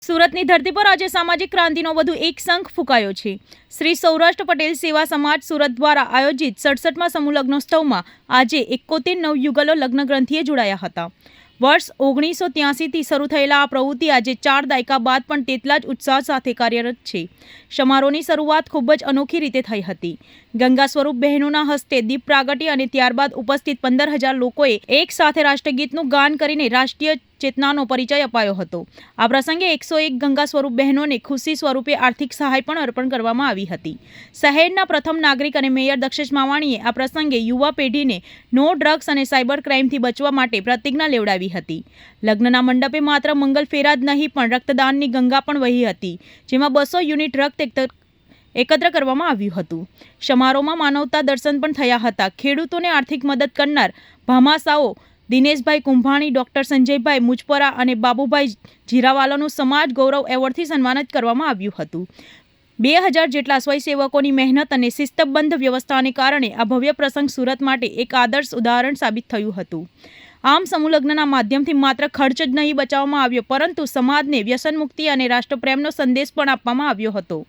સુરતની ધરતી પર આજે સામાજિક ક્રાંતિનો વધુ એક શંખ ફૂંકાયો છે. શ્રી સૌરાષ્ટ્ર પટેલ સેવા સમાજ સુરત દ્વારા આયોજિત 67મા સમૂહ લગ્નોત્સવમાં આજે 71 નવયુગલો લગ્ન ગ્રંથિએ જોડાયા હતા. વર્ષ 1983થી શરૂ થયેલા આ પ્રવૃત્તિ આજે 4 દાયકા બાદ પણ તેટલા જ ઉત્સાહ સાથે કાર્યરત છે. સમારોહની શરૂઆત ખૂબ જ અનોખી રીતે થઈ હતી. ગંગા સ્વરૂપ બહેનોના હસ્તે દીપ પ્રાગટ્ય અને ત્યારબાદ ઉપસ્થિત 15,000 લોકોએ એક સાથે રાષ્ટ્રગીતનું ગાન કરીને રાષ્ટ્રીય ચેતનાનો પરિચય અપાયો હતો. આ પ્રસંગે 101 ગંગા સ્વરૂપ બહેનોને ખુશી સ્વરૂપે આર્થિક સહાય પણ અર્પણ કરવામાં આવી હતી. શહેરના પ્રથમ નાગરિક અને મેયર દક્ષેશ માવાણીએ આ પ્રસંગે યુવા પેઢીને નો ડ્રગ્સ અને સાયબર ક્રાઇમથી બચવા માટે પ્રતિજ્ઞા લેવડાવી હતી. લગ્નના મંડપે માત્ર મંગલ ફેરા જ નહીં પણ રક્તદાનની ગંગા પણ વહી હતી, જેમાં 200 યુનિટ રક્ત એકત્ર કરવામાં આવ્યું હતું. સમારોહમાં માનવતા દર્શન પણ થયા હતા. ખેડૂતોને આર્થિક મદદ કરનાર ભામાશાઓ દિનેશભાઈ કુંભાણી, ડોક્ટર સંજયભાઈ મુજપરા અને બાબુભાઈ જીરાવાલાનું સમાજ ગૌરવ એવોર્ડથી સન્માનિત કરવામાં આવ્યું હતું. 2000 જેટલા સ્વયંસેવકોની મહેનત અને શિસ્તબદ્ધ વ્યવસ્થાને કારણે આ ભવ્ય પ્રસંગ સુરત માટે એક આદર્શ ઉદાહરણ સાબિત થયું હતું. આમ સમૂહ લગ્નના માધ્યમથી માત્ર ખર્ચ જ નહીં બચાવવામાં આવ્યો, પરંતુ સમાજને વ્યસન મુક્તિ અને રાષ્ટ્રપ્રેમનો સંદેશ પણ આપવામાં આવ્યો હતો.